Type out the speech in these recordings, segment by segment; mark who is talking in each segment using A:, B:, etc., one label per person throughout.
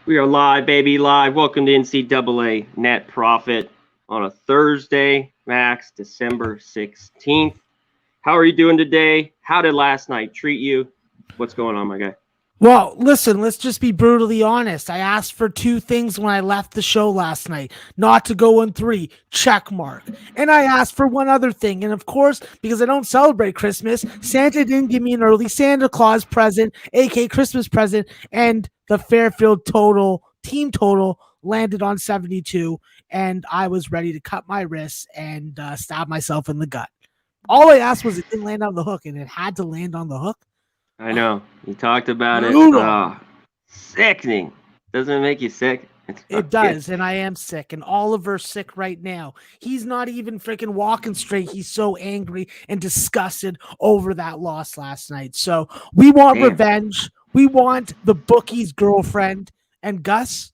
A: We are live, baby, live. Welcome to NCAA Net Profit on a Thursday, Max, December 16th. How are you doing today? How did last night treat you? What's going on, my guy?
B: Well, listen, let's just be brutally honest. I asked for two things when I left the show last night, not to go in three, check mark. And I asked for one other thing. And of course, because I don't celebrate Christmas, Santa didn't give me an early Santa Claus present, aka Christmas present, and the Fairfield team total landed on 72. And I was ready to cut my wrists and stab myself in the gut. All I asked was it didn't land on the hook, and it had to land on the hook.
A: I know. You talked about it.
B: Brutal.
A: Sickening. Doesn't it make you sick?
B: It does, and I am sick, and Oliver's sick right now. He's not even freaking walking straight. He's so angry and disgusted over that loss last night. So we want revenge. We want the bookie's girlfriend. And Gus,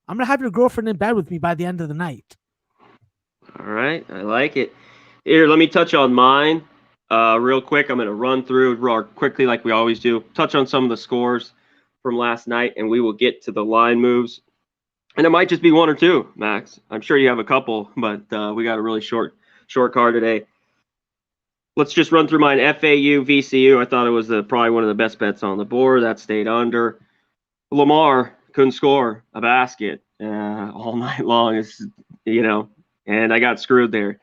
B: I'm gonna have your girlfriend in bed with me by the end of the night.
A: All right, I like it. Here, let me touch on mine real quick. I'm going to run through quickly like we always do, touch on some of the scores from last night, and we will get to the line moves. And it might just be one or two, Max. I'm sure you have a couple, but we got a really short card today. Let's just run through mine. FAU, VCU. I thought it was probably one of the best bets on the board. That stayed under. Lamar couldn't score a basket all night long. And I got screwed there.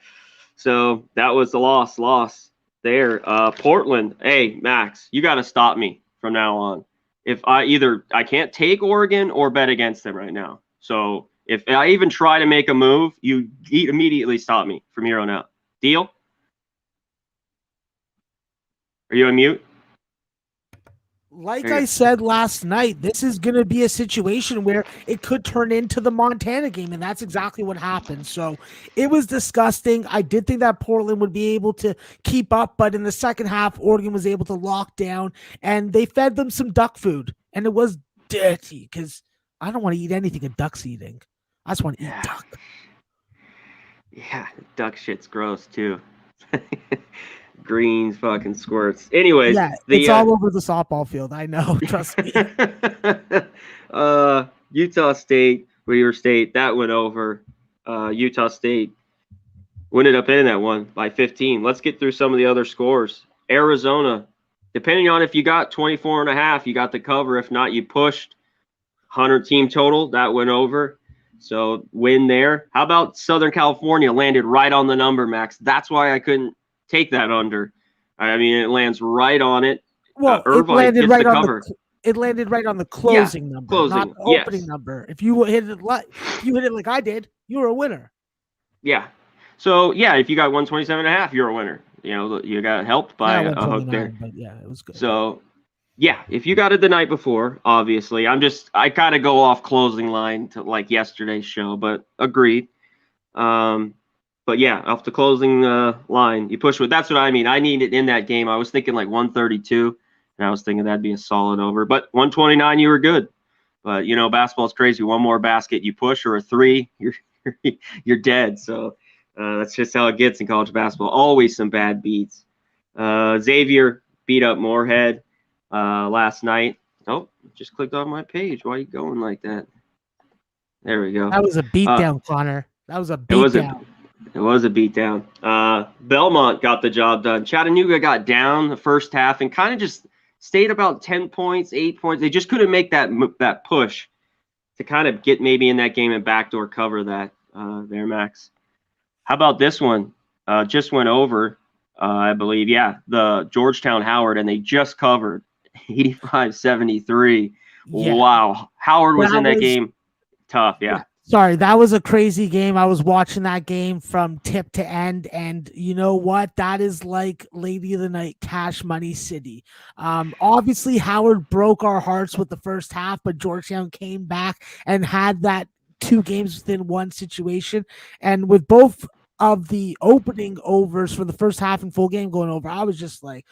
A: So that was the loss there. Portland, hey, Max, you got to stop me from now on. If I can't take Oregon or bet against them right now. So if I even try to make a move, you immediately stop me from here on out. Deal? Are you on mute?
B: Like I said last night, this is going to be a situation where it could turn into the Montana game, and that's exactly what happened. So it was disgusting. I did think that Portland would be able to keep up, but in the second half, Oregon was able to lock down, and they fed them some duck food, and it was dirty because I don't want to eat anything a duck's eating. I just want to eat duck.
A: Yeah, duck shit's gross too. Greens fucking squirts. Anyways,
B: yeah, it's all over the softball field. I know, trust me.
A: Utah State, Weaver State, that went over. Utah State ended up in that one by 15. Let's get through some of the other scores. Arizona, depending on if you got 24.5, you got the cover. If not, you pushed. 100 team total, that went over. So win there. How about Southern California landed right on the number, Max? That's why I couldn't take that under. I mean, it lands right on it.
B: Well,
A: Irvine gets the cover.
B: It landed right on the closing number, not the opening number. If you hit it like I did, you were a winner.
A: Yeah. So yeah, if you got 127.5, you're a winner. You know, you got helped by a hook there.
B: But yeah, it was good.
A: So yeah, if you got it the night before, obviously, I kind of go off closing line to like yesterday's show, but agreed. But yeah, off the closing line, you push with. That's what I mean. I need it in that game. I was thinking like 132, and I was thinking that'd be a solid over. But 129, you were good. But you know, basketball's crazy. One more basket you push or a three, you're dead. So that's just how it gets in college basketball. Always some bad beats. Xavier beat up Moorhead last night. Oh, just clicked on my page. Why are you going like that? There we go.
B: That was a beatdown, Conor. That was a beatdown.
A: It was a beatdown. Belmont got the job done. Chattanooga got down the first half and kind of just stayed about 10 points, 8 points. They just couldn't make that push to kind of get maybe in that game and backdoor cover that there, Max. How about this one? Just went over, I believe. Yeah, the Georgetown Howard, and they just covered 85-73. Yeah. Wow. Howard was in that game. Tough, yeah.
B: Sorry, that was a crazy game. I was watching that game from tip to end, and you know what? That is like Lady of the Night, Cash Money City. Obviously, Howard broke our hearts with the first half, but Georgetown came back and had that 2 games within one situation. And with both of the opening overs for the first half and full game going over, I was just like,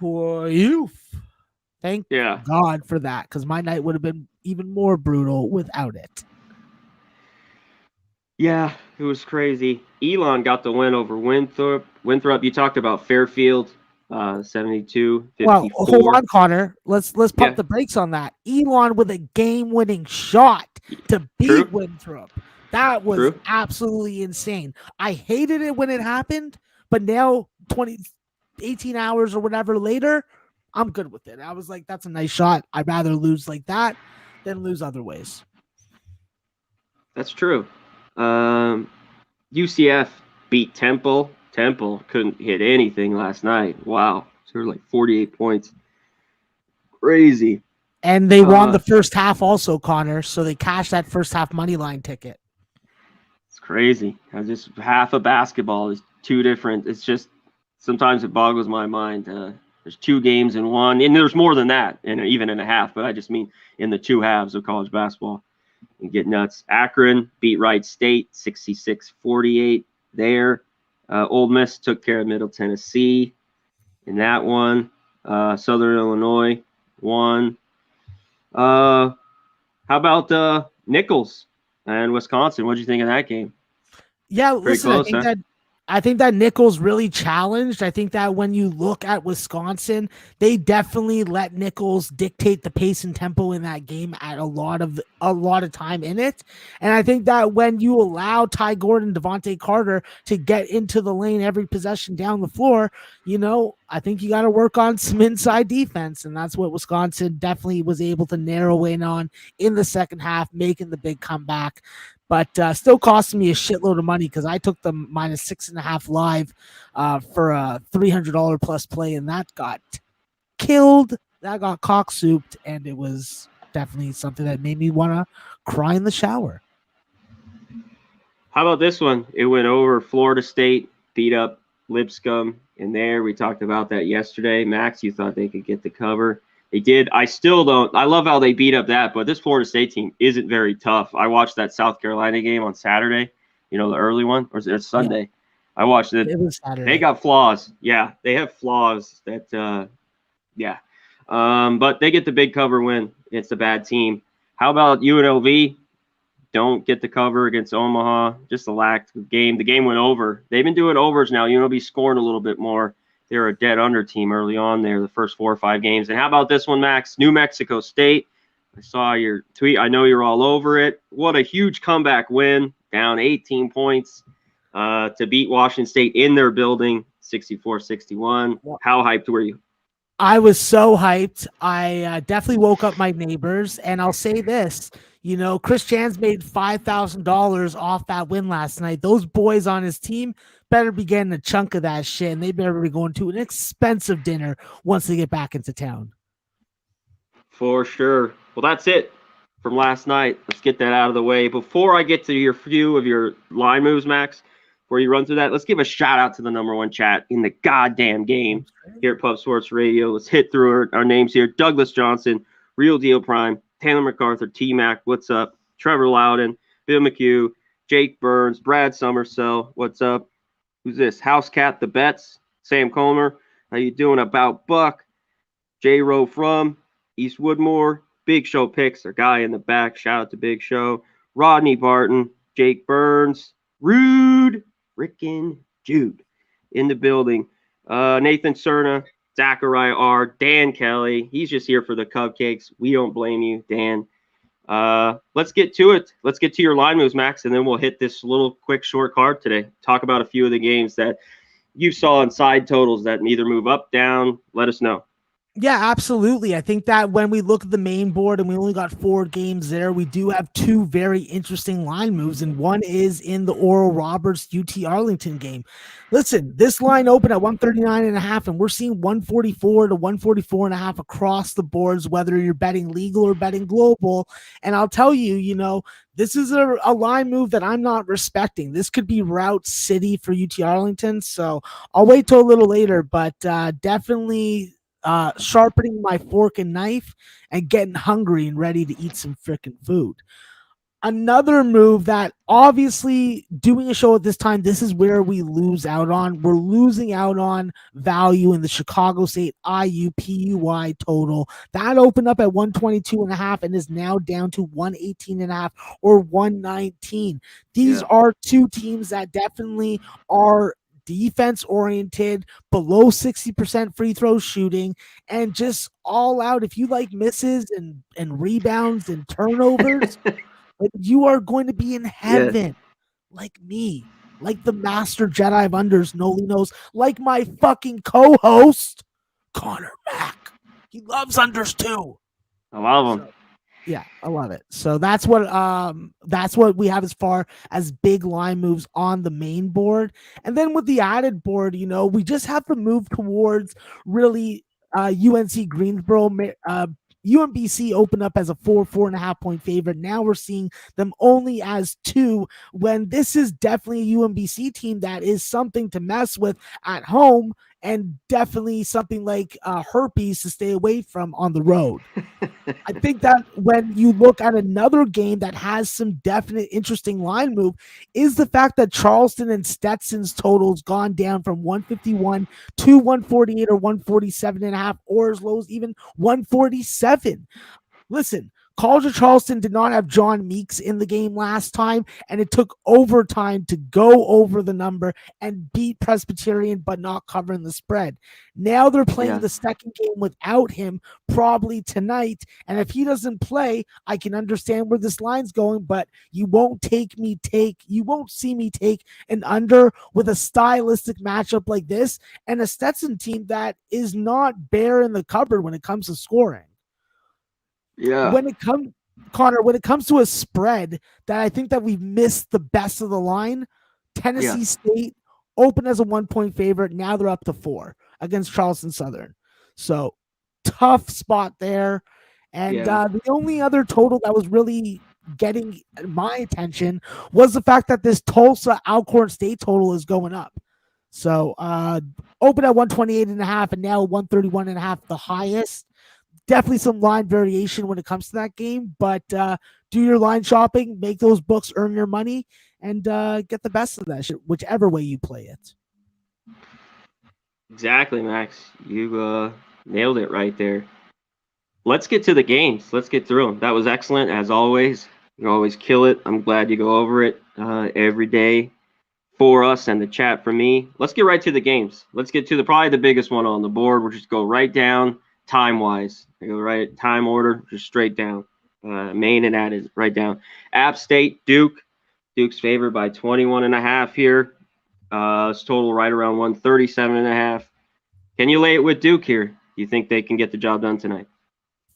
B: whew. Thank God for that, because my night would have been even more brutal without it.
A: Yeah, it was crazy. Elon got the win over Winthrop. You talked about Fairfield. 72,
B: Well, hold
A: 54.
B: on, Connor. Let's pump
A: Yeah,
B: the brakes on that. Elon with a game-winning shot to beat
A: true,
B: Winthrop. That was
A: true.
B: absolutely insane. I hated it when it happened, but now 18 hours or whatever later, I'm good with it. I was like, that's a nice shot. I'd rather lose like that than lose other ways.
A: That's true. Um, UCF beat Temple. Temple couldn't hit anything last night. Wow, so like 48 points. Crazy.
B: And they won
A: Uh,
B: the first half also, Connor. So they cashed that first half money line ticket.
A: it's crazy. I just half of basketball is two different. It's just sometimes it boggles my mind. There's two games in one, and there's more than that, and even in a half. But I just mean in the two halves of college basketball. You get nuts. Akron beat Wright State 66-48 there. Ole Miss took care of Middle Tennessee in that one. Southern Illinois won. How about Nichols and Wisconsin? What did you think of that game?
B: Yeah,
A: Pretty
B: listen,
A: close, huh?
B: I think that Nichols really challenged. I think that when you look at Wisconsin, they definitely let Nichols dictate the pace and tempo in that game at a lot of time in it. And I think that when you allow Ty Gordon, Devontae Carter to get into the lane every possession down the floor, I think you got to work on some inside defense, and that's what Wisconsin definitely was able to narrow in on in the second half, making the big comeback. But still costing me a shitload of money because I took the -6.5 live for a $300 plus play, and that got killed. That got cock souped, and it was definitely something that made me want to cry in the shower.
A: How about this one? It went over. Florida State beat up Lipscomb in there. We talked about that yesterday. Max, you thought they could get the cover. They did. I still don't. I love how they beat up that, but this Florida State team isn't very tough. I watched that South Carolina game on Saturday, the early one, or Sunday. Yeah. I watched it.
B: It was Saturday.
A: They got flaws. Yeah, they have flaws that, yeah. But they get the big cover win. It's a bad team. How about UNLV? Don't get the cover against Omaha. Just a lack of game. The game went over. They've been doing overs now. UNLV scoring a little bit more. They're a dead under team early on there, the first 4 or 5 games. And how about this one, Max? New Mexico State. I saw your tweet. I know you're all over it. What a huge comeback win, down 18 points to beat Washington State in their building, 64-61. How hyped were you?
B: I was so hyped. I definitely woke up my neighbors, and I'll say this. Chris Jans made $5,000 off that win last night. Those boys on his team better be getting a chunk of that shit, and they better be going to an expensive dinner once they get back into town.
A: For sure. Well, that's it from last night. Let's get that out of the way. Before I get to your few of your line moves, Max, before you run through that, let's give a shout out to the #1 chat in the goddamn game here at Pub Sports Radio. Let's hit through our names here. Douglas Johnson, Real Deal Prime, Taylor MacArthur, T-Mac, what's up? Trevor Loudon, Bill McHugh, Jake Burns, Brad Summersell, what's up? Who's this? House Cat the Bets, Sam Comer, how you doing? About Buck, J Rowe from East Woodmore, Big Show Picks, our guy in the back, shout out to Big Show, Rodney Barton, Jake Burns, Rude, Frickin' Jude in the building, Nathan Cerna, Zachariah R., Dan Kelly. He's just here for the cupcakes. We don't blame you, Dan. Let's get to it. Let's get to your line moves, Max, and then we'll hit this little quick short card today. Talk about a few of the games that you saw in side totals that neither move up, down. Let us know.
B: Yeah, absolutely. I think that when we look at the main board and we only got 4 games there, we do have 2 very interesting line moves, and one is in the Oral Roberts UT Arlington game. Listen, this line opened at 139.5, and we're seeing 144 to 144.5 across the boards, whether you're betting legal or betting global. And I'll tell you, this is a line move that I'm not respecting. This could be route city for UT Arlington, so I'll wait till a little later, but definitely sharpening my fork and knife and getting hungry and ready to eat some freaking food. Another move that obviously doing a show at this time, this is where we lose out on. We're losing out on value in the Chicago State IUPUI total. That opened up at 122.5 and is now down to 118.5 or 119. These are 2 teams that definitely are defense oriented, below 60% free throw shooting, and just all out. If you like misses and rebounds and turnovers, like, you are going to be in heaven, like me, like the master Jedi of unders, Noli knows, like my fucking co-host, Conor Mack. He loves unders too.
A: I love them.
B: So, yeah, I love it. So that's what we have as far as big line moves on the main board. And then with the added board, we just have to move towards really UNC Greensboro. UMBC opened up as a 4.5 point favorite. Now we're seeing them only as 2, when this is definitely a UMBC team that is something to mess with at home, and definitely something like herpes to stay away from on the road. I think that when you look at another game that has some definite interesting line move is the fact that Charleston and Stetson's totals gone down from 151 to 148 or 147.5, or as low as even 147. Listen, College of Charleston did not have John Meeks in the game last time, and it took overtime to go over the number and beat Presbyterian, but not covering the spread. Now they're playing the second game without him, probably tonight, and if he doesn't play, I can understand where this line's going, but you won't see me take an under with a stylistic matchup like this, and a Stetson team that is not bare in the cupboard when it comes to scoring.
A: Yeah.
B: When it comes to a spread that I think that we've missed the best of the line, Tennessee State opened as a 1-point favorite. Now they're up to 4 against Charleston Southern. So tough spot there. And the only other total that was really getting my attention was the fact that this Tulsa Alcorn State total is going up. So open at 128.5 and now 131.5, the highest. Definitely some line variation when it comes to that game, but do your line shopping, make those books earn your money, and get the best of that shit, whichever way you play it.
A: Exactly, Max. You nailed it right there. Let's get to the games. Let's get through them. That was excellent, as always. You always kill it. I'm glad you go over it every day for us and the chat for me. Let's get right to the games. Let's get to probably the biggest one on the board. We'll just go right down time-wise. I go right time order, just straight down. Main and added right down. App State, Duke. Duke's favored by 21.5 here. It's total right around 137.5. Can you lay it with Duke here? Do you think they can get the job done tonight?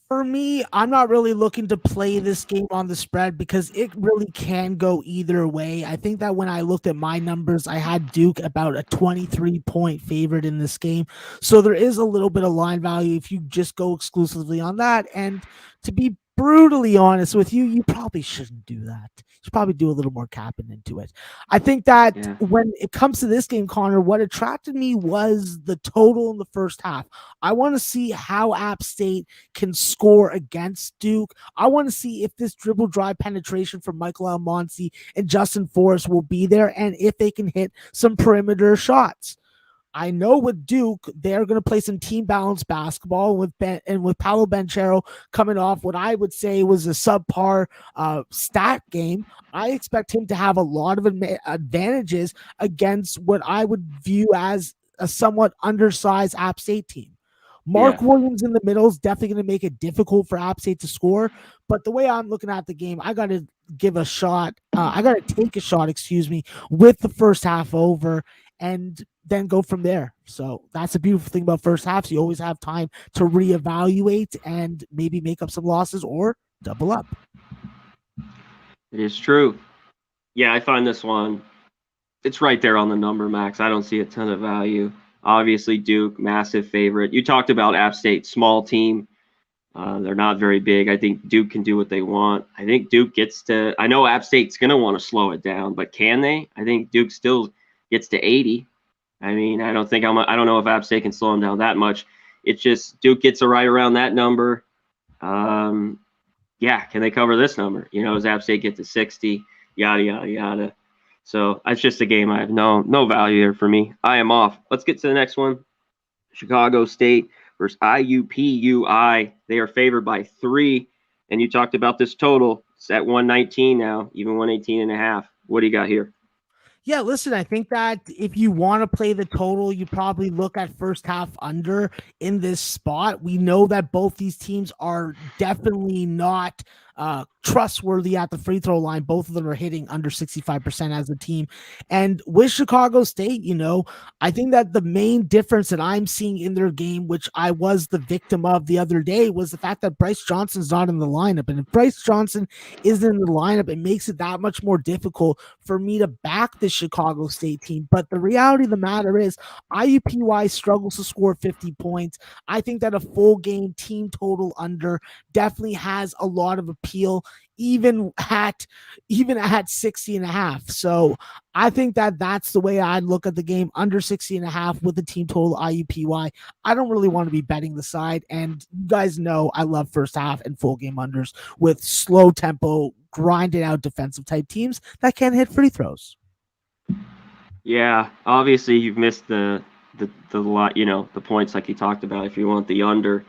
B: For me, I'm not really looking to play this game on the spread because it really can go either way. I think that when I looked at my numbers, I had Duke about a 23-point favorite in this game. So there is a little bit of line value if you just go exclusively on that. And to be brutally honest with you, you probably shouldn't do that. You should probably do a little more capping into it. I think that when it comes to this game, Conor, what attracted me was the total in the first half. I want to see how App State can score against Duke. I want to see if this dribble drive penetration from Michael Almonsi and Justin Forrest will be there, and if they can hit some perimeter shots. I know with Duke, they're going to play some team balance basketball with Paolo Banchero coming off what I would say was a subpar stat game. I expect him to have a lot of advantages against what I would view as a somewhat undersized App State team. Mark Williams in the middle is definitely going to make it difficult for App State to score. But the way I'm looking at the game, I got to give a shot. I got to take a shot, with the first half over and then go from there. So that's the beautiful thing about first halves. You always have time to reevaluate and maybe make up some losses or double up.
A: It is true. Yeah, I find this one, it's right there on the number, Max. I don't see a ton of value. Obviously, Duke, massive favorite. You talked about App State, small team. They're not very big. I think Duke can do what they want. I think Duke gets to – I know App State's going to want to slow it down, but can they? I think Duke still gets to 80. I mean, I don't know if App State can slow them down that much. It's just Duke gets right around that number. Can they cover this number? Does App State get to 60? Yada, yada, yada. So that's just a game I have no value there for me. I am off. Let's get to the next one. Chicago State versus IUPUI. They are favored by 3. And you talked about this total. It's at 119 now, even 118.5. What do you got here?
B: Yeah, listen, I think that if you want to play the total, you probably look at first half under in this spot. We know that both these teams are definitely not trustworthy at the free throw line. Both of them are hitting under 65% as a team. And with Chicago State, I think that the main difference that I'm seeing in their game, which I was the victim of the other day, was the fact that Bryce Johnson's not in the lineup. And if Bryce Johnson isn't in the lineup, it makes it that much more difficult for me to back the Chicago State team. But the reality of the matter is, IUPUI struggles to score 50 points. I think that a full game team total under definitely has a lot of appeal, even at 60 and a half. So I think that that's the way I'd look at the game, under 60 and a half with the team total IUPUI. I don't really want to be betting the side. And you guys know I love first half and full game unders with slow tempo, grinded out defensive type teams that can hit free throws.
A: Yeah, obviously you've missed the lot, the points like you talked about. If you want the under,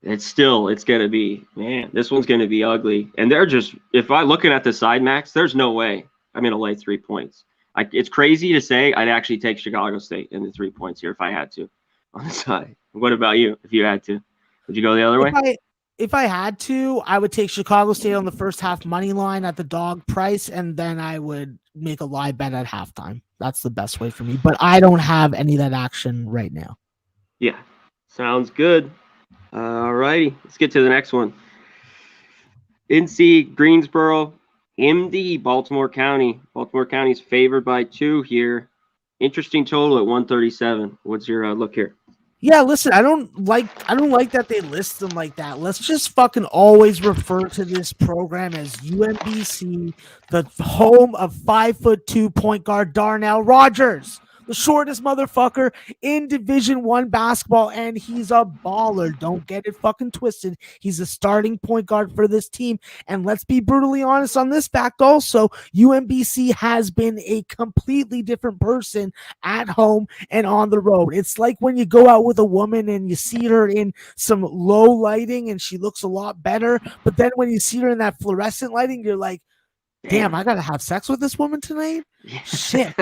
A: it's gonna be, man, this one's gonna be ugly. And they're just, if I'm looking at the side, Max, there's no way I'm gonna lay 3 points. It's crazy to say I'd actually take Chicago State in the 3 points here if I had to on the side. What about you? If you had to, would you go the other way?
B: If I had to, I would take Chicago State on the first half money line at the dog price, and then I would make a live bet at halftime. That's the best way for me. But I don't have any of that action right now.
A: Yeah, sounds good. All righty, let's get to the next one. NC Greensboro, MD Baltimore County. Baltimore County's favored by 2 here. Interesting total at 137. What's your look here?
B: Yeah, listen, I don't like that they list them like that. Let's just fucking always refer to this program as UMBC, the home of 5'2" point guard Darnell Rogers, the shortest motherfucker in Division I basketball, and he's a baller. Don't get it fucking twisted. He's a starting point guard for this team. And let's be brutally honest on this fact also, UMBC has been a completely different person at home and on the road. It's like when you go out with a woman and you see her in some low lighting and she looks a lot better, but then when you see her in that fluorescent lighting, you're like, damn, I gotta have sex with this woman tonight? Shit.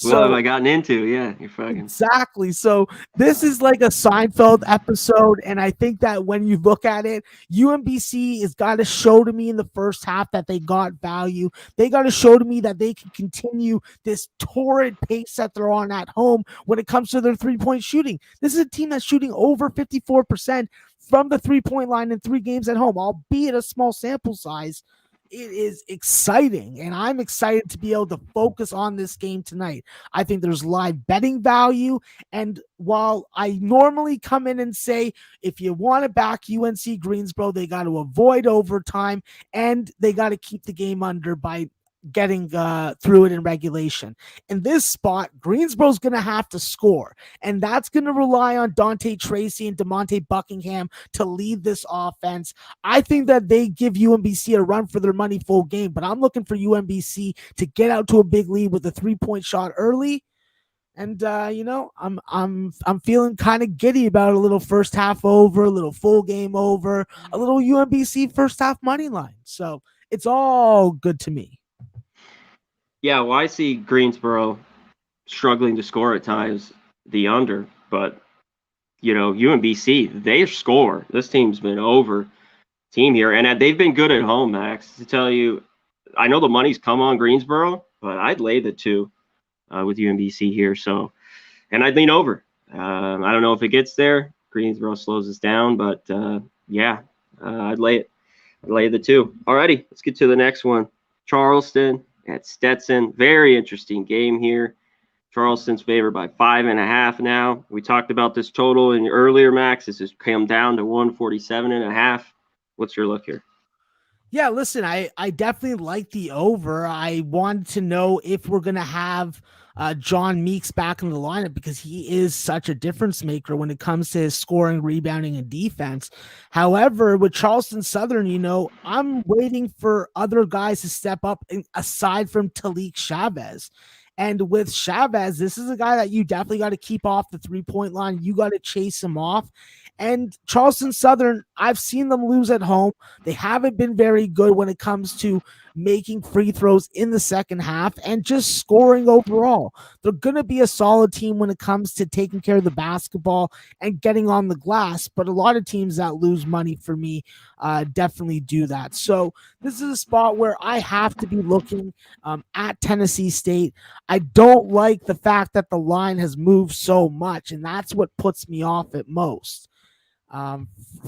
A: What have I gotten into? Yeah, you're fucking.
B: Exactly. So this is like a Seinfeld episode, and I think that when you look at it, UMBC has got to show to me in the first half that they got value. They got to show to me that they can continue this torrid pace that they're on at home when it comes to their three-point shooting. This is a team that's shooting over 54% from the three-point line in 3 games at home, albeit a small sample size. It is exciting, and I'm excited to be able to focus on this game tonight. I think there's live betting value, and while I normally come in and say if you want to back UNC Greensboro, they got to avoid overtime and they got to keep the game under by getting through it in regulation. In this spot, Greensboro's going to have to score, and that's going to rely on Dante Tracy and DeMonte Buckingham to lead this offense. I think that they give UMBC a run for their money full game, but I'm looking for UMBC to get out to a big lead with a 3-point shot early. And I'm feeling kind of giddy about a little first half over, a little full game over, a little UMBC first half money line. So it's all good to me.
A: Yeah, well, I see Greensboro struggling to score at times, the under, but UMBC, they score. This team's been over team here, and they've been good at home, Max. To tell you, I know the money's come on Greensboro, but I'd lay the 2 with UMBC here. So, and I'd lean over. I don't know if it gets there. Greensboro slows us down, but I'd lay it. I'd lay the 2. Alrighty, let's get to the next one. Charleston at Stetson. Very interesting game here. Charleston's favored by 5.5 now. We talked about this total in earlier, Max. This has come down to 147.5. What's your look here?
B: Yeah, listen, I definitely like the over. I wanted to know if we're going to have John Meeks back in the lineup because he is such a difference maker when it comes to his scoring, rebounding, and defense. However, with Charleston Southern, I'm waiting for other guys to step up aside from Talik Chavez. And with Chavez, this is a guy that you definitely got to keep off the 3-point line. You got to chase him off. And Charleston Southern, I've seen them lose at home. They haven't been very good when it comes to making free throws in the second half and just scoring overall. They're going to be a solid team when it comes to taking care of the basketball and getting on the glass. But a lot of teams that lose money for me definitely do that. So this is a spot where I have to be looking at Tennessee State. I don't like the fact that the line has moved so much, and that's what puts me off at most.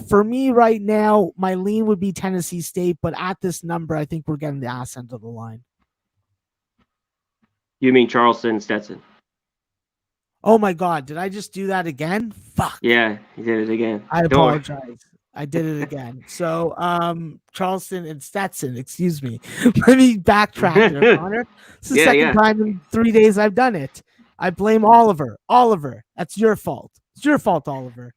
B: For me right now, my lean would be Tennessee State, but at this number, I think we're getting the ass end of the line.
A: You mean Charleston, Stetson?
B: Oh my God, did I just do that again? Fuck.
A: Yeah, you did it again.
B: I apologize. I did it again. So, Charleston and Stetson, excuse me. Let me backtrack there, Connor. It's the second time in 3 days I've done it. I blame Oliver. Oliver, that's your fault. It's your fault, Oliver.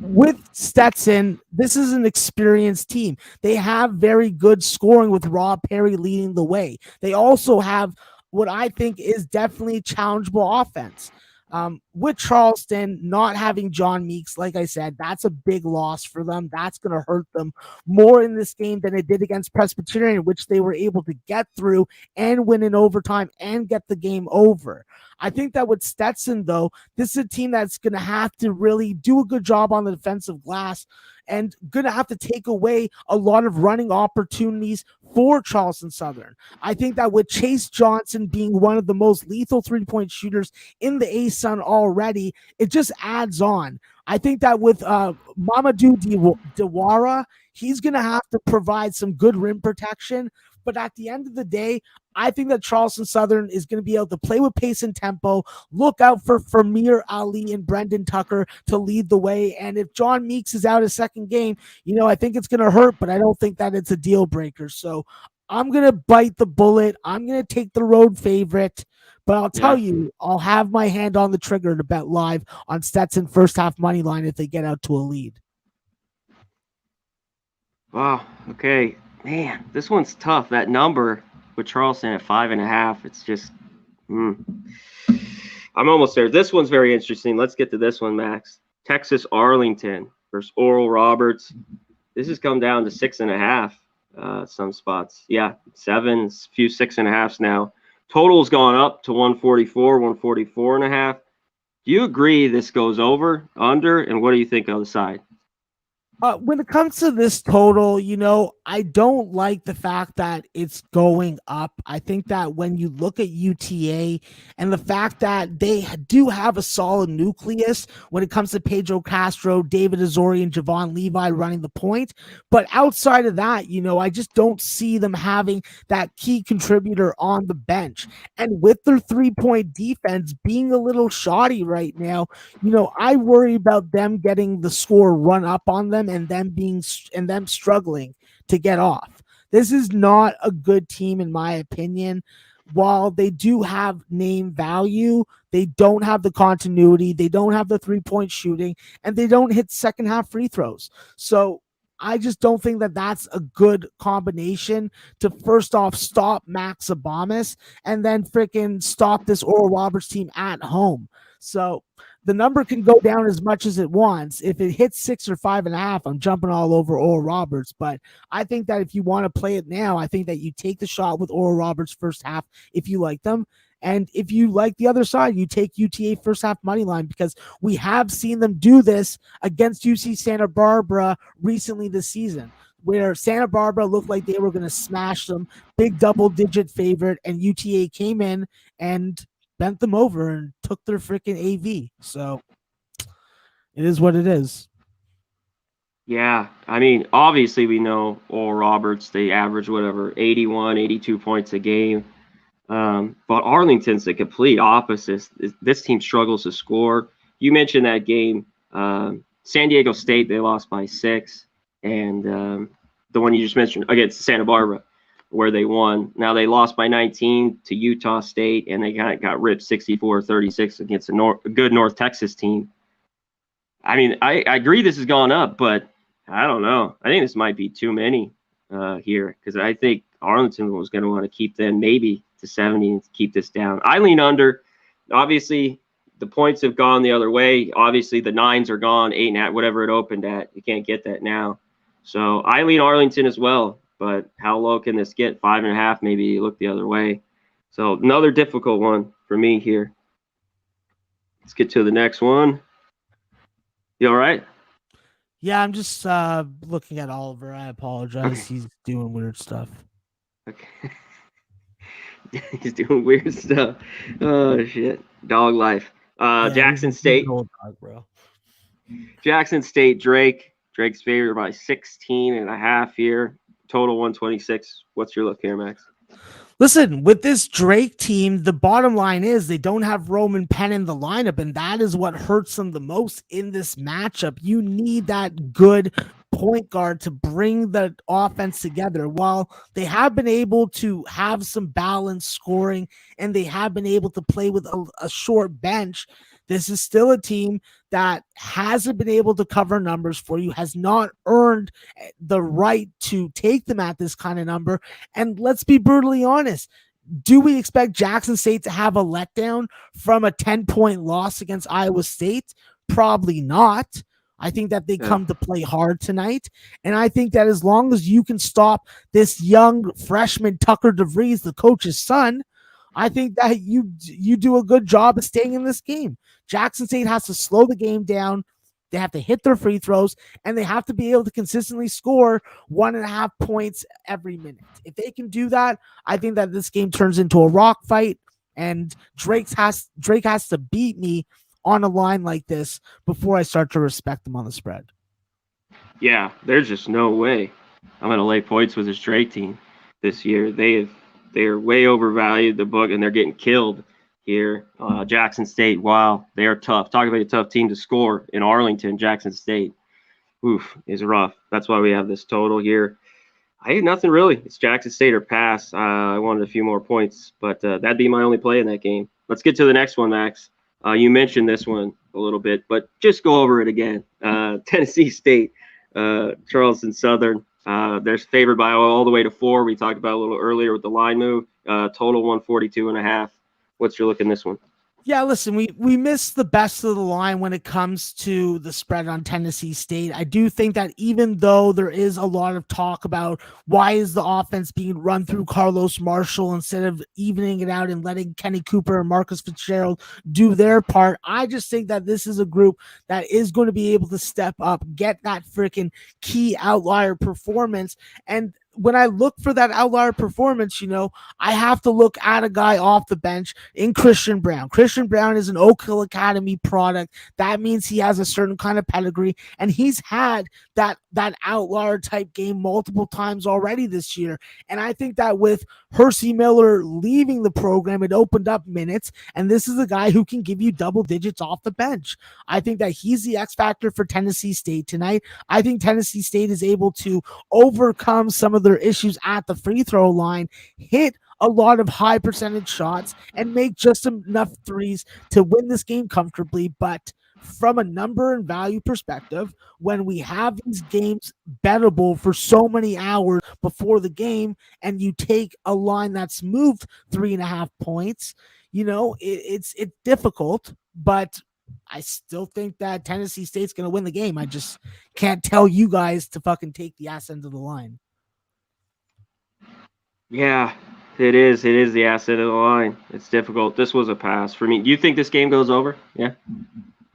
B: With Stetson, this is an experienced team. They have very good scoring with Rob Perry leading the way. They also have what I think is definitely challengeable offense. With Charleston not having John Meeks, like I said, that's a big loss for them. That's going to hurt them more in this game than it did against Presbyterian, which they were able to get through and win in overtime and get the game over. I think that with Stetson, though, this is a team that's going to have to really do a good job on the defensive glass and going to have to take away a lot of running opportunities for Charleston Southern. I think that with Chase Johnson being one of the most lethal three-point shooters in the ASUN already, it just adds on. I think that with Mamadou Diawara, he's going to have to provide some good rim protection. But at the end of the day, I think that Charleston Southern is going to be able to play with pace and tempo. Look out for Famir Ali and Brendan Tucker to lead the way. And if John Meeks is out a second game, I think it's going to hurt, but I don't think that it's a deal breaker. So I'm going to bite the bullet. I'm going to take the road favorite. But I'll tell you, I'll have my hand on the trigger to bet live on Stetson first half money line if they get out to a lead.
A: Wow. Okay. Man, this one's tough. That number with Charleston at 5.5, it's just, I'm almost there. This one's very interesting. Let's get to this one, Max. Texas Arlington versus Oral Roberts. This has come down to 6.5. Some spots. Yeah, 7, a few 6.5s now. Total's gone up to 144, 144.5. Do you agree this goes over, under, and what do you think on the side?
B: When it comes to this total, I don't like the fact that it's going up. I think that when you look at UTA and the fact that they do have a solid nucleus when it comes to Pedro Castro, David Azori, and Javon Levi running the point. But outside of that, I just don't see them having that key contributor on the bench. And with their 3-point defense being a little shoddy right now, I worry about them getting the score run up on them and them struggling to get off. This is not a good team in my opinion. While they do have name value, they don't have the continuity, they don't have the 3-point shooting, and they don't hit second half free throws. So I just don't think that that's a good combination to first off stop Max Abamis and then freaking stop this Oral Roberts team at home. So the number can go down as much as it wants. If it hits 6 or 5.5, I'm jumping all over Oral Roberts. But I think that if you want to play it now, I think that you take the shot with Oral Roberts first half if you like them. And if you like the other side, you take UTA first half money line because we have seen them do this against UC Santa Barbara recently this season, where Santa Barbara looked like they were going to smash them, big double-digit favorite, and UTA came in and bent them over and took their freaking AV. So it is what it is.
A: Yeah, I mean, obviously we know Oral Roberts, they average 81, 82 points a game. But Arlington's the complete opposite. This team struggles to score. You mentioned that game. San Diego State, they lost by 6. And the one you just mentioned against Santa Barbara, where they won. Now they lost by 19 to Utah State, and they got ripped 64-36 against a good North Texas team. I mean, I agree this has gone up, but I don't know. I think this might be too many here because I think Arlington was going to want to keep them maybe to 70 and keep this down. I lean under. Obviously, the points have gone the other way. Obviously, the 9s are gone, 8.5, whatever it opened at. You can't get that now. So I lean Arlington as well. But how low can this get? 5.5, maybe you look the other way. So another difficult one for me here. Let's get to the next one. You all right?
B: Yeah, I'm just looking at Oliver. I apologize.
A: Okay.
B: He's doing weird stuff.
A: Okay. He's doing weird stuff. Oh shit. Dog life.
B: Yeah,
A: Jackson
B: he's
A: State.
B: an old dog, bro.
A: Jackson State, Drake. Drake's favored by 16.5 here. Total 126. What's your look here, Max?
B: Listen, with this Drake team, the bottom line is they don't have Roman Penn in the lineup, and that is what hurts them the most in this matchup. You need that good point guard to bring the offense together. While they have been able to have some balanced scoring and they have been able to play with a short bench, this is still a team that hasn't been able to cover numbers for you, has not earned the right to take them at this kind of number. And let's be brutally honest. Do we expect Jackson State to have a letdown from a 10-point loss against Iowa State? Probably not. I think that they come to play hard tonight. And I think that as long as you can stop this young freshman Tucker DeVries, the coach's son, I think that you do a good job of staying in this game. Jackson State has to slow the game down. They have to hit their free throws, and they have to be able to consistently score 1.5 points every minute. If they can do that, I think that this game turns into a rock fight, and Drake has to beat me on a line like this before I start to respect them on the spread.
A: Yeah, there's just no way I'm going to lay points with this Drake team this year. They're way overvalued the book, and they're getting killed here. Jackson State, wow, they are tough. Talk about a tough team to score in Arlington. Jackson State, oof, is rough. That's why we have this total here. I had nothing really. It's Jackson State or pass. I wanted a few more points, but that'd be my only play in that game. Let's get to the next one, Max. You mentioned this one a little bit, but just go over it again. Tennessee State, Charleston Southern. They're favored by all the way to 4. We talked about a little earlier with the line move. Total 142.5. What's your look in this one?
B: Yeah, listen, we missed the best of the line when it comes to the spread on Tennessee State. I do think that even though there is a lot of talk about why is the offense being run through Carlos Marshall instead of evening it out and letting Kenny Cooper and Marcus Fitzgerald do their part, I just think that this is a group that is going to be able to step up, get that freaking key outlier performance. And when I look for that outlier performance, I have to look at a guy off the bench in Christian Brown. Christian Brown is an Oak Hill Academy product. That means he has a certain kind of pedigree, and he's had that outlier type game multiple times already this year. And I think that with Hersey Miller leaving the program, it opened up minutes, and this is a guy who can give you double digits off the bench. I think that he's the X factor for Tennessee State tonight. I think Tennessee State is able to overcome some of their issues at the free throw line, hit a lot of high percentage shots, and make just enough threes to win this game comfortably. But from a number and value perspective, when we have these games bettable for so many hours before the game, and you take a line that's moved 3.5 points, it's difficult, but I still think that Tennessee State's going to win the game. I just can't tell you guys to fucking take the ass end of the line.
A: Yeah, it is. It is the asset of the line. It's difficult. This was a pass for me. Do you think this game goes over? Yeah.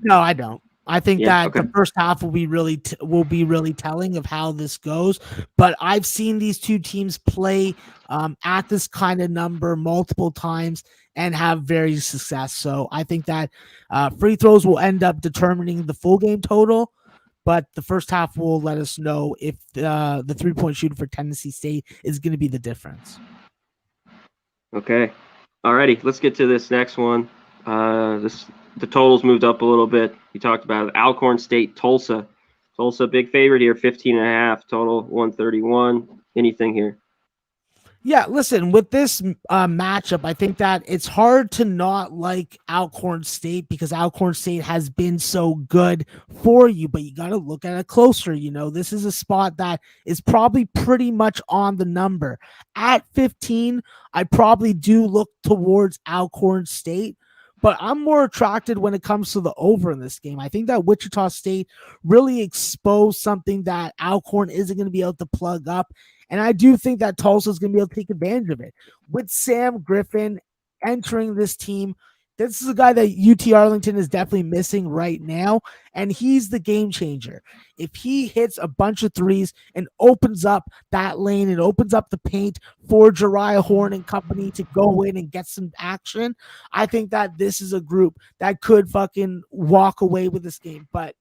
B: No, I don't. I think the first half will be really telling of how this goes. But I've seen these two teams play at this kind of number multiple times and have very success. So I think that free throws will end up determining the full game total. But the first half will let us know if the 3-point shooting for Tennessee State is going to be the difference.
A: Okay. Alrighty, let's get to this next one. The totals moved up a little bit. We talked about it. Alcorn State, Tulsa. Tulsa, big favorite here, 15.5, total 131. Anything here?
B: Yeah, listen, with this matchup, I think that it's hard to not like Alcorn State because Alcorn State has been so good for you, but you got to look at it closer. This is a spot that is probably pretty much on the number. At 15, I probably do look towards Alcorn State, but I'm more attracted when it comes to the over in this game. I think that Wichita State really exposed something that Alcorn isn't going to be able to plug up. And I do think that Tulsa is going to be able to take advantage of it. With Sam Griffin entering this team, this is a guy that UT Arlington is definitely missing right now, and he's the game changer. If he hits a bunch of threes and opens up that lane and opens up the paint for Jariah Horn and company to go in and get some action, I think that this is a group that could fucking walk away with this game. But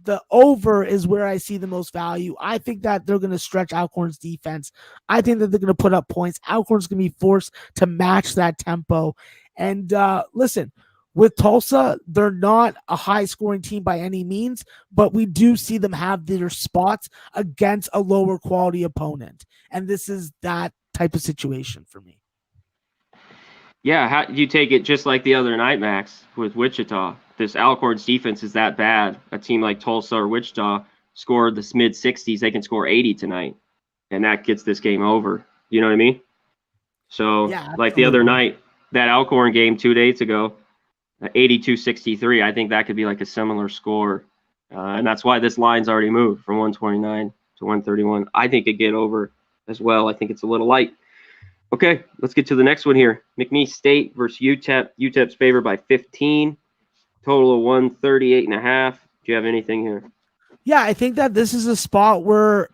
B: the over is where I see the most value. I think that they're going to stretch Alcorn's defense. I think that they're going to put up points. Alcorn's going to be forced to match that tempo. And listen, with Tulsa, they're not a high-scoring team by any means, but we do see them have their spots against a lower quality opponent. And this is that type of situation for me.
A: Yeah, how you take it just like the other night, Max, with Wichita. This Alcorn's defense is that bad. A team like Tulsa or Wichita scored the mid-60s. They can score 80 tonight, and that gets this game over. You know what I mean? So, yeah, like the other night, that Alcorn game 2 days ago, 82-63, I think that could be like a similar score. And that's why this line's already moved from 129 to 131. I think it get over as well. I think it's a little light. Okay, let's get to the next one here. McNeese State versus UTEP. UTEP's favored by 15. Total of 138.5. Do you have anything here?
B: Yeah, I think that this is a spot where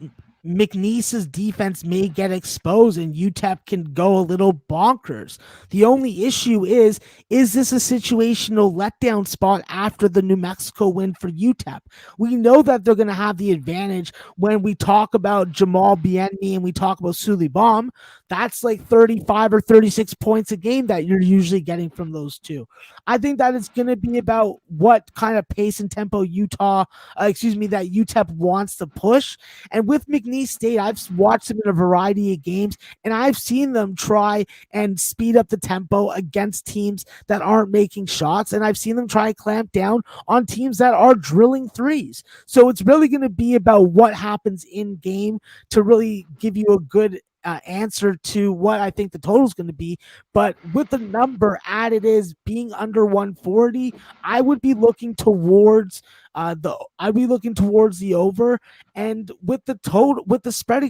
B: McNeese's defense may get exposed and UTEP can go a little bonkers. The only issue is this a situational letdown spot after the New Mexico win for UTEP? We know that they're going to have the advantage when we talk about Jamal Bienemy and we talk about Sully Baum. That's like 35 or 36 points a game that you're usually getting from those two. I think that it's going to be about what kind of pace and tempo that UTEP wants to push. And with McNeese State, I've watched them in a variety of games, and I've seen them try and speed up the tempo against teams that aren't making shots, and I've seen them try and clamp down on teams that are drilling threes. So it's really going to be about what happens in game to really give you a good answer to what I think the total is going to be. But with the number at it is being under 140, I would be looking towards the over. And with the spread,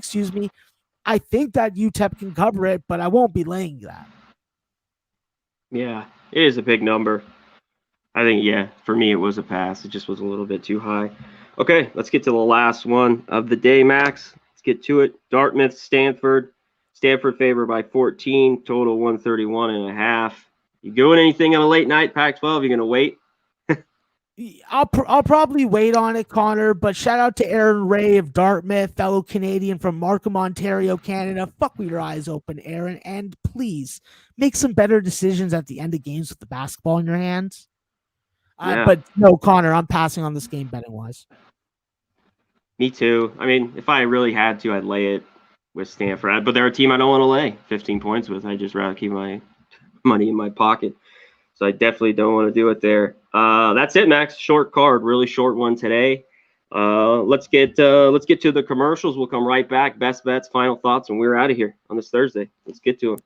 B: I think that UTEP can cover it, but I won't be laying that.
A: Yeah, it is a big number. I think, for me, it was a pass. It just was a little bit too high. Okay, let's get to the last one of the day, Max. Let's get to it. Dartmouth, Stanford. Stanford favored by 14, total 131.5. You doing anything on a late night Pac-12? You going to wait?
B: I'll probably wait on it, Connor, but shout out to Aaron Ray of Dartmouth, fellow Canadian from Markham, Ontario, Canada. Fuck with your eyes open, Aaron, and please make some better decisions at the end of games with the basketball in your hands. But no, Connor, I'm passing on this game betting-wise.
A: Me too. I mean, if I really had to, I'd lay it with Stanford. But they're a team I don't want to lay 15 points with. I'd just rather keep my money in my pocket. So I definitely don't want to do it there. That's it, Max. Short card, really short one today. Let's get to the commercials. We'll come right back. Best bets, final thoughts, and we're out of here on this Thursday. Let's get to them.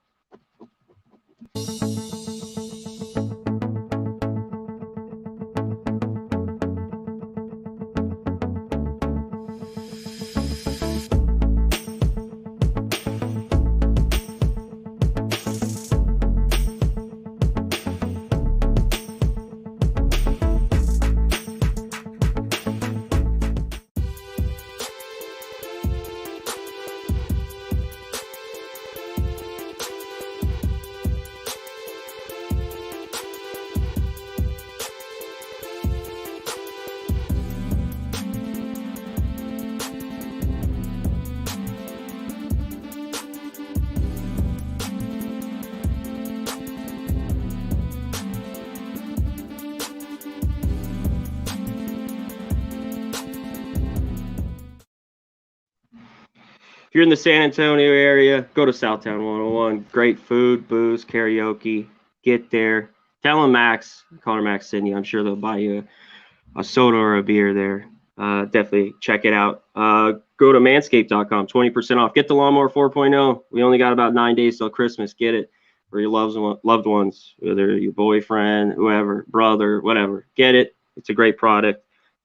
A: If you're in the San Antonio area, go to Southtown 101. Great food, booze, karaoke. Get there. Tell them Max, Conor Max Sydney. I'm sure they'll buy you a soda or a beer there. Definitely check it out. Go to manscaped.com, 20% off. Get the Lawnmower 4.0. We only got about 9 days till Christmas. Get it. for your loved ones, whether your boyfriend, whoever, brother, whatever. Get it. It's a great product.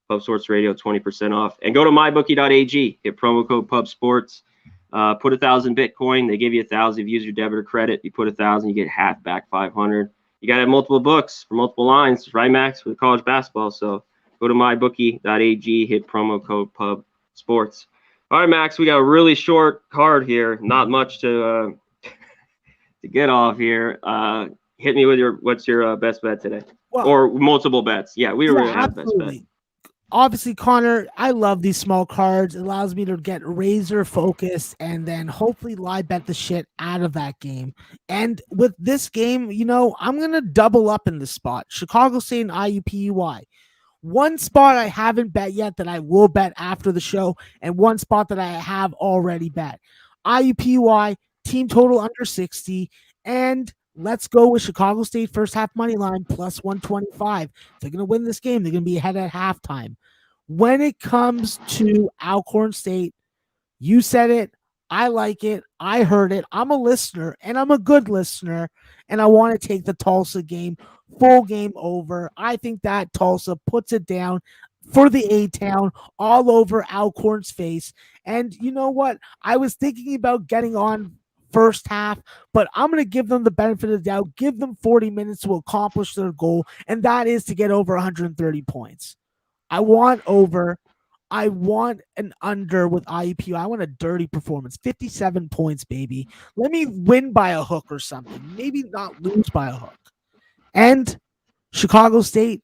A: Pub Sports Radio, 20% off. And go to mybookie.ag. Get promo code Pub Sports. Put 1,000 Bitcoin. They give you 1,000. If you use your debit or credit, you put 1,000, you get half back, 500. You got to have multiple books for multiple lines, right, Max, with college basketball. So go to mybookie.ag, hit promo code Pub Sports. All right, Max, we got a really short card here. Not much to get off here. Hit me with what's your best bet today? Well, or multiple bets. Yeah, we really have best bet.
B: Obviously, Connor, I love these small cards. It allows me to get razor focused and then hopefully live bet the shit out of that game. And with this game, I'm going to double up in this spot. Chicago State and IUPUI. One spot I haven't bet yet that I will bet after the show, and one spot that I have already bet. IUPUI, team total under 60, and let's go with Chicago State first half money line plus 125. If they're going to win this game, they're going to be ahead at halftime. When it comes to Alcorn State, you said it. I like it. I heard it. I'm a listener, and I'm a good listener, and I want to take the Tulsa game, full game over. I think that Tulsa puts it down for the A-Town all over Alcorn's face. And you know what? I was thinking about getting on first half, but I'm going to give them the benefit of the doubt, give them 40 minutes to accomplish their goal, and that is to get over 130 points. I want over. I want an under with IUPUI. I want a dirty performance. 57 points, baby. Let me win by a hook or something. Maybe not lose by a hook. And Chicago State,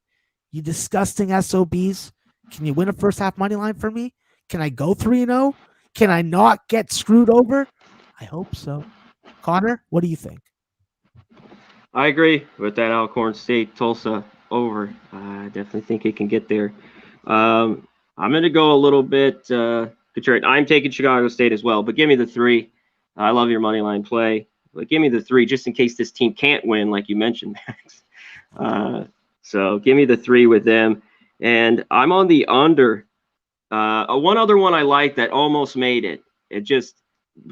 B: you disgusting SOBs. Can you win a first half money line for me? Can I go 3-0? Can I not get screwed over? I hope so. Connor, what do you think?
A: I agree with that Alcorn State Tulsa over. I definitely think it can get there. I'm going to go a little bit contrary. I'm taking Chicago State as well, but give me the 3. I love your money line play, but give me the 3 just in case this team can't win, like you mentioned, Max. So give me the 3 with them. And I'm on the under. One other one I like that almost made it.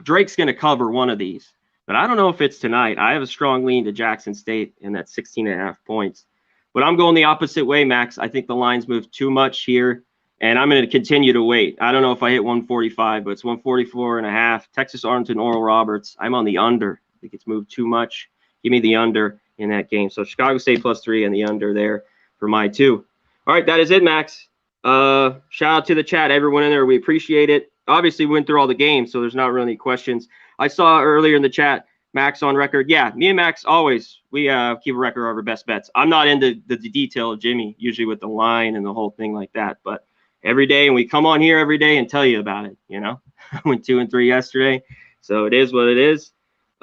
A: Drake's going to cover one of these, but I don't know if it's tonight. I have a strong lean to Jackson State in that 16.5 points, but I'm going the opposite way, Max. I think the lines move too much here, and I'm going to continue to wait. I don't know if I hit 145, but it's 144.5. Texas Arlington, Oral Roberts. I'm on the under. I think it's moved too much. Give me the under in that game. So Chicago State plus 3 and the under there for my 2. All right, that is it, Max. Shout out to the chat, everyone in there. We appreciate it. Obviously, we went through all the games, so there's not really any questions. I saw earlier in the chat, Max on record. Yeah, me and Max always, we keep a record of our best bets. I'm not into the detail of Jimmy, usually with the line and the whole thing like that. But every day, and we come on here every day and tell you about it, I went 2 and 3 yesterday, so it is what it is.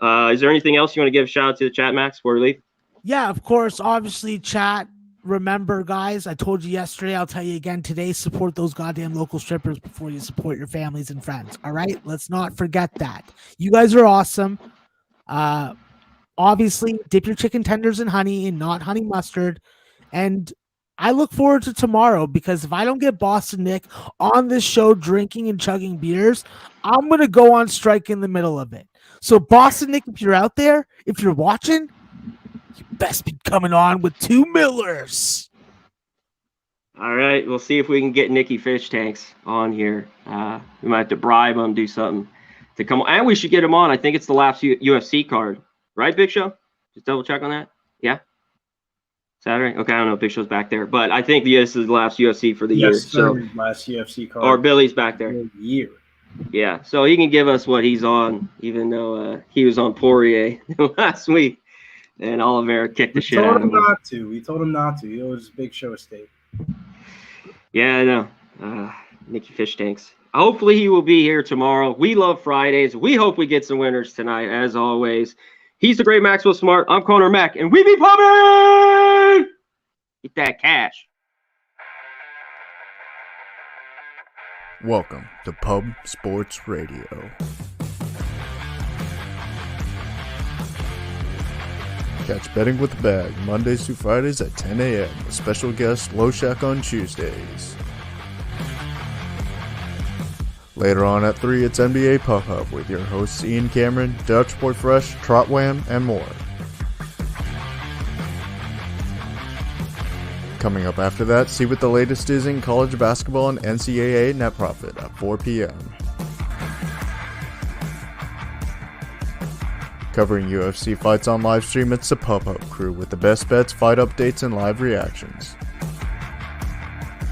A: Is there anything else you want to give a shout out to the chat, Max, before we leave?
B: Yeah, of course. Obviously, chat. Remember, guys, I told you yesterday, I'll tell you again today, support those goddamn local strippers before you support your families and friends. All right? Let's not forget that. You guys are awesome. Obviously, dip your chicken tenders in honey and not honey mustard. And I look forward to tomorrow, because if I don't get Boston Nick on this show drinking and chugging beers, I'm going to go on strike in the middle of it. So Boston Nick, if you're out there, if you're watching, you best be coming on with 2 Millers.
A: All right, we'll see if we can get Nicky Fish Tanks on here. We might have to bribe him, do something to come on. And we should get him on. I think it's the last UFC card. Right, Big Show? Just double check on that. Yeah? Saturday? Okay, I don't know if Big Show's back there. But I think this is the last UFC for the year.
C: So last UFC card.
A: Or Billy's back there.
C: Year.
A: Yeah, so he can give us what he's on, even though he was on Poirier last week. And Oliveira kicked the shit out of him.
C: We told him not to. He owes Big Show a steak.
A: Yeah, I know. Nicky Fish Tanks. Hopefully he will be here tomorrow. We love Fridays. We hope we get some winners tonight, as always. He's the great Maxwell Smart. I'm Conor Mack, and we be pumping! Get that cash.
D: Welcome to Pub Sports Radio. Catch Betting with the Bag Mondays through Fridays at 10 a.m. with special guest Low Shack on Tuesdays. Later on at 3, it's NBA Puff Hub with your hosts Ian Cameron, Dutch Boy Fresh, Trotwam, and more. Coming up after that, see what the latest is in college basketball and NCAA net profit at 4 p.m. Covering UFC fights on livestream, it's the Pop-Up Crew with the best bets, fight updates, and live reactions.